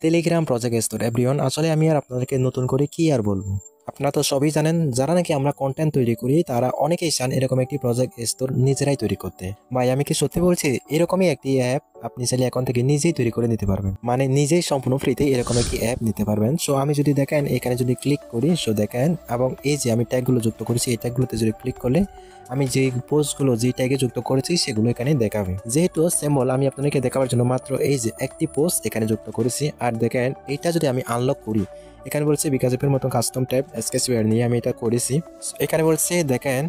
Telegram project store everyone. আসলে আমি আর আপনাদেরকে নতুন করে কি আর বলবো, আপনারা তো সবই জানেন। যারা নাকি আমরা কন্টেন্ট তৈরি করি তারা অনেকেই চান এরকম একটি প্রজেক্ট স্টোর নিজেরাই তৈরি করতে। ভাই আমি কি সত্যি বলছি, এরকমই একটি অ্যাপ আপনি চাইলে এখন থেকে নিজেই তৈরি করে নিতে পারবেন, মানে নিজেই সম্পূর্ণ ফ্রিতে এরকম একটি অ্যাপ নিতে পারবেন। সো আমি যদি দেখেন এখানে যদি ক্লিক করি, সো দেখেন, এবং এই যে আমি ট্যাগগুলো যুক্ত করেছি, এই ট্যাগগুলোতে যদি ক্লিক করলে আমি যে পোস্টগুলো যে ট্যাগে যুক্ত করেছি সেগুলো এখানে দেখাবে। যেহেতু সিম্বল আমি আপনাদেরকে দেখাবার জন্য মাত্র এই যে একটি পোস্ট এখানে যুক্ত করেছি। আর দেখেন এইটা যদি আমি আনলক করি, এখানে বলছে বিকাশ অ্যাপের মতো কাস্টম ট্যাব স্কেচওয়্যার নিয়ে আমি এটা করেছি। এখানে বলছে দেখেন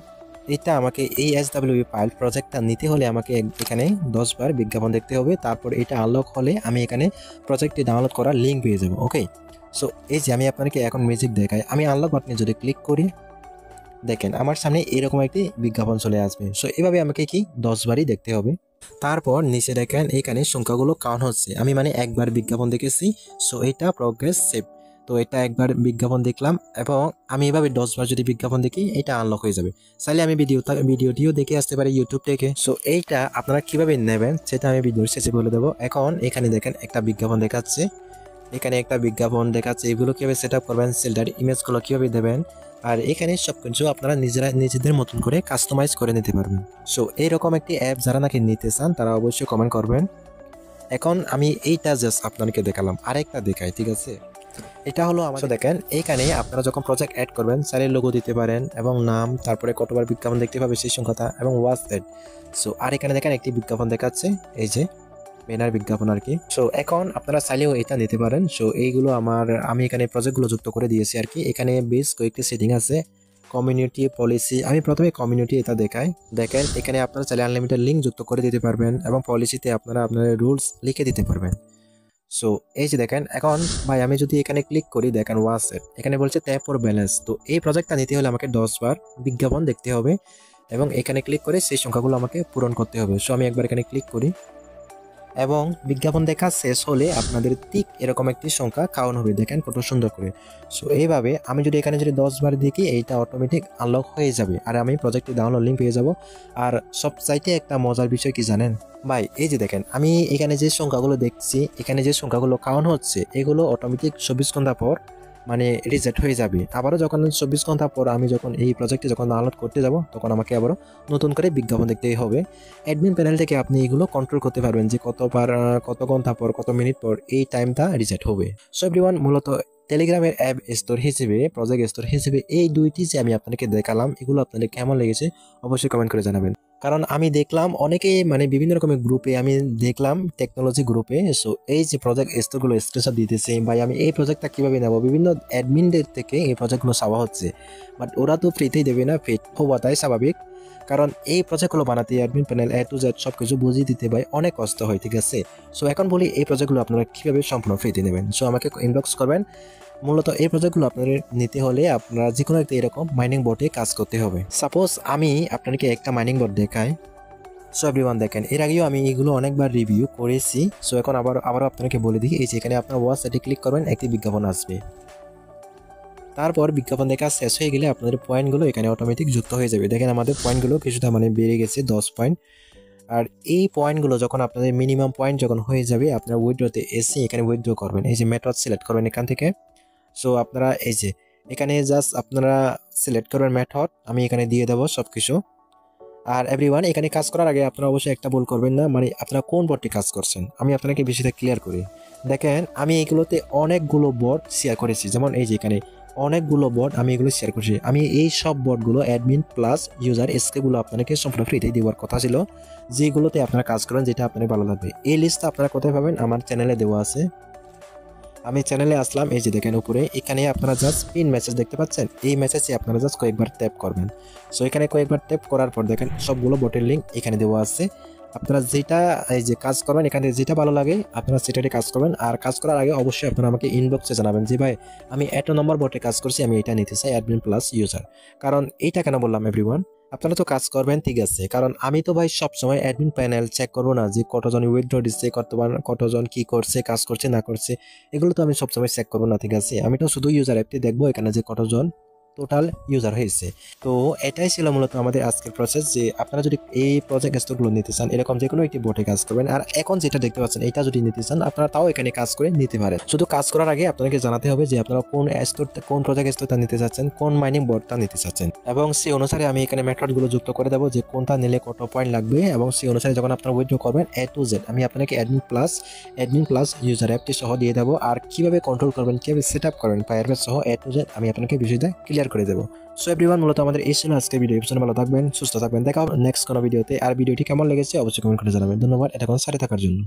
এটা আমাকে এই SWP ফাইল প্রজেক্টটা নিতে হলে আমাকে এখানে 10 বার বিজ্ঞাপন দেখতে হবে। তারপর এটা আনলক হলে আমি এখানে প্রজেক্টটি ডাউনলোড করার লিঙ্ক পেয়ে যাবো। ওকে, সো এই যে আমি আপনাকে এখন মিউজিক দেখাই, আমি আনলক বাটনে যদি ক্লিক করি, দেখেন আমার সামনে এরকম একটি বিজ্ঞাপন চলে আসবে। সো এভাবে আমাকে কি 10 বারই দেখতে হবে। তারপর নিচে দেখেন এখানে সংখ্যাগুলো কাউন্ট হচ্ছে, আমি মানে একবার বিজ্ঞাপন দেখেছি। সো এটা প্রোগ্রেস সেভ, তো এটা একবার বিজ্ঞাপন দেখলাম এবং আমি এভাবে 10 বার যদি বিজ্ঞাপন দেখি এটা আনলক হয়ে যাবে। চাইলে আমি ভিডিওটিও দেখে আসতে পারি ইউটিউব থেকে। সো এইটা আপনারা কিভাবে নেবেন সেটা আমি ভিডিওর শেষে বলে দেবো। এখন এখানে দেখেন একটা বিজ্ঞাপন দেখাচ্ছে, এখানে একটা বিজ্ঞাপন দেখাচ্ছে, এগুলো কিভাবে সেট আপ করবেন, সেলটার ইমেজগুলো কিভাবে দেবেন, আর এখানে সবকিছু আপনারা নিজেদের মতন করে কাস্টমাইজ করে নিতে পারবেন। সো এইরকম একটি অ্যাপ যারা নাকি নিতে চান তারা অবশ্যই কমেন্ট করবেন। এখন আমি এইটা জাস্ট আপনাদেরকে দেখালাম, আরেকটা দেখাই, ঠিক আছে? এটা হলো আমাদের দেখেন এখানে আপনারা যখন প্রজেক্ট অ্যাড করবেন চাইলে লোগো দিতে পারেন এবং নাম, তারপরে কতবার বিজ্ঞাপন দেখতে পাবে সেই সংখ্যাটা এবং ওয়াচ এড। সো আর এখানে দেখেন একটি বিজ্ঞাপন দেখাচ্ছে, এই যে ব্যানার বিজ্ঞাপন আর কি। সো এখন আপনারা চাইলেও এটা নিতে পারেন। সো এইগুলো আমি এখানে প্রজেক্টগুলো যুক্ত করে দিয়েছি আর কি। এখানে বেশ কয়েকটি সেটিং আছে, কমিউনিটি পলিসি, আমি প্রথমে কমিউনিটি এটা দেখাই। দেখেন এখানে আপনারা চাইলে আনলিমিটেড লিঙ্ক যুক্ত করে দিতে পারবেন এবং পলিসিতে আপনারা আপনার রুলস লিখে দিতে পারবেন। সো এই যে দেখেন এখন ভাই আমি যদি এখানে ক্লিক করি, দেখেন ওয়াসেট এখানে বলছে ট্যাপ ফর ব্যালেন্স। তো এই প্রজেক্টটা নিতে হলে আমাকে 10 বার বিজ্ঞাপন দেখতে হবে এবং এখানে ক্লিক করে সেই সংখ্যাগুলো আমাকে পূরণ করতে হবে। সো আমি একবার এখানে ক্লিক করি এবং বিজ্ঞাপন দেখা শেষ হলে আপনাদের ঠিক এরকম একটি সংখ্যা কাউন্ট হবে, দেখেন কত সুন্দর করে। সো এইভাবে আমি যদি এখানে যদি 10 বার দেখি এইটা অটোমেটিক আনলক হয়ে যাবে আর আমি প্রজেক্টটি ডাউনলোড লিঙ্ক পেয়ে যাব। আর সবচাইতে একটা মজার বিষয় কি জানেন ভাই, এই যে দেখেন আমি এখানে যে সংখ্যাগুলো দেখছি, এখানে যে সংখ্যাগুলো কাউন্ট হচ্ছে এগুলো অটোমেটিক 24 ঘন্টা পর মানে রিজেক্ট হয়ে যাবে। আবারও যখন 24 ঘন্টা পর আমি যখন এই প্রজেক্টটি যখন ডাউনলোড করতে যাব তখন আমাকে আবারও নতুন করে বিজ্ঞাপন দেখতেই হবে। অ্যাডমিন প্যানেল থেকে আপনি এগুলো কন্ট্রোল করতে পারবেন যে কতবার, কত ঘন্টা পর, কত মিনিট পর এই টাইমটা রিজেক্ট হবে। সো এভরিওয়ান, মূলত টেলিগ্রামের অ্যাপ স্টোর হিসেবে, প্রজেক্ট স্টোর হিসেবে এই দুইটি যে আমি আপনাদেরকে দেখালাম এগুলো আপনাদের কেমন লেগেছে অবশ্যই কমেন্ট করে জানাবেন। কারণ আমি দেখলাম অনেকেই মানে বিভিন্ন রকমের গ্রুপে আমি দেখলাম, টেকনোলজি গ্রুপে, সো এই যে প্রজেক্ট স্টোরগুলো স্ক্রিনশট দিতেছে, ভাই আমি এই প্রজেক্টটা কিভাবে নেব, বিভিন্ন অ্যাডমিনদের থেকে এই প্রজেক্টগুলো চাওয়া হচ্ছে, বাট ওরা তো ফ্রিতেই দেবে না, ফ্রি হওয়াটাই স্বাভাবিক। কারণ এই প্রজেক্টগুলো বানাতে admin panel A to Z সব কিছু বুঝিয়ে দিতে ভাই অনেক কষ্ট হয়, ঠিক আছে? সো এখন বলি এই প্রজেক্টগুলো আপনারা কীভাবে সম্পূর্ণ ফ্রিতে নেবেন। সো আমাকে ইনবক্স করবেন। মূলত এই প্রজেক্টগুলো আপনাদের নিতে হলে আপনারা যে কোনো একটা এরকম মাইনিং বোর্ডে কাজ করতে হবে। সাপোজ আমি আপনাদেরকে একটা মাইনিং বোর্ড দেখাই। সো এভরিওয়ান দেখেন এর আগেও আমি এগুলো অনেকবার রিভিউ করেছি। সো এখন আবারও আপনাকে বলে দিই, এই যে এখানে আপনার ওয়াচ এটি ক্লিক করবেন, একটি বিজ্ঞাপন আসবে। তারপর বিজ্ঞাপন দেখা শেষ হয়ে গেলে আপনাদের পয়েন্টগুলো এখানে অটোমেটিক যুক্ত হয়ে যাবে। দেখেন আমাদের পয়েন্টগুলো কিছুটা মানে বেড়ে গেছে, 10 পয়েন্ট। আর এই পয়েন্টগুলো যখন আপনাদের মিনিমাম পয়েন্ট যখন হয়ে যাবে আপনারা উইথড্রতে এসে এখানে উইথড্র করবেন, এই যে মেথড সিলেক্ট করবেন এখান থেকে। সো আপনারা এই যে এখানে জাস্ট আপনারা সিলেক্ট করবেন মেথড, আমি এখানে দিয়ে দেবো সব কিছু। আর এভরিওয়ান, এখানে কাজ করার আগে আপনারা অবশ্যই একটা ভুল করবেন না, মানে আপনারা কোন বটটি কাজ করছেন আমি আপনাকে বেশিটা ক্লিয়ার করি। দেখেন আমি এইগুলোতে অনেকগুলো বট শেয়ার করেছি, যেমন এই যে এখানে অনেকগুলো বট আমি এগুলো শেয়ার করছি। আমি এই সব বটগুলো অ্যাডমিন প্লাস ইউজার এসকেগুলো আপনাকে সম্পূর্ণ ফ্রিতে দেওয়ার কথা ছিল, যেগুলোতে আপনারা কাজ করেন, যেটা আপনার ভালো লাগবে। এই লিস্টটা আপনারা কোথায় পাবেন, আমার চ্যানেলে দেওয়া আছে। আমি চ্যানেলে আসলাম, এই যে দেখেন উপরে এখানে আপনারা জাস্ট পিন মেসেজ দেখতে পাচ্ছেন, এই মেসেজে আপনারা জাস্ট কয়েকবার ট্যাপ করবেন। সো এখানে কয়েকবার ট্যাপ করার পর দেখেন সবগুলো বটের লিঙ্ক এখানে দেওয়া আছে। আপনারা যেটা এই যে কাজ করবেন এখানে যেটা ভালো লাগে আপনারা সেটাই কাজ করবেন। আর কাজ করার আগে অবশ্যই আপনারা আমাকে ইনবক্সে জানাবেন যে ভাই আমি এত নম্বর বটে কাজ করছি, আমি এটা নিতে চাই, অ্যাডমিন প্লাস ইউজার। কারণ এইটা কেন বললাম এভরিওয়ান, আপনারা তো কাজ করবেন ঠিক আছে, কারণ আমি তো ভাই সবসময় অ্যাডমিন প্যানেল চেক করবো না যে কতজন উইথড্র দিচ্ছে, কতজন কি করছে, কাজ করছে না করছে, এগুলো তো আমি সবসময় চেক করবো না, ঠিক আছে? আমি তো শুধু ইউজার অ্যাপটি দেখবো এখানে যে কতজন টোটাল ইউজার হয়েছে। তো এটাই ছিল মূলত আমাদের আজকের প্রসেস, যে আপনারা যদি এই প্রজেক্ট স্টোরগুলো নিতে চান, এরকম যে কোনো একটি বোটে কাজ করবেন। আর এখন যেটা দেখতে পাচ্ছেন এটা যদি নিতে চান, আপনারা তাও এখানে কাজ করে নিতে পারেন। শুধু কাজ করার আগে আপনাকে জানাতে হবে যে আপনারা কোন স্টোর, কোন প্রজেক্ট স্টোরটা নিতে চাচ্ছেন, কোন মাইনিং বোর্ডটা নিতে চাচ্ছেন, এবং সেই অনুসারে আমি এখানে মেথডগুলো যুক্ত করে দেবো যে কোনটা নিলে কত পয়েন্ট লাগবে। এবং সেই অনুসারে যখন আপনারা উইথড্র করবেন A to Z আমি আপনাকে অ্যাডমিন প্লাস ইউজার অ্যাপটি সহ দিয়ে দেবো। আর কিভাবে কন্ট্রোল করবেন, কিভাবে সেট আপ করবেন ফায়ারবেস সহ A to Z আমি আপনাকে বিষয়টা ক্লিয়ার করে দেবো। সো এভরিওয়ান, মূলত আমাদের এই ছিল আজকের ভিডিও। ভালো থাকবেন, সুস্থ থাকবেন, দেখা হবে নেক্সট কোনো ভিডিওতে। আর ভিডিওটি কেমন লেগেছে অবশ্যই কমেন্ট করে জানাবেন। ধন্যবাদ এতক্ষণ সাথে থাকার জন্য।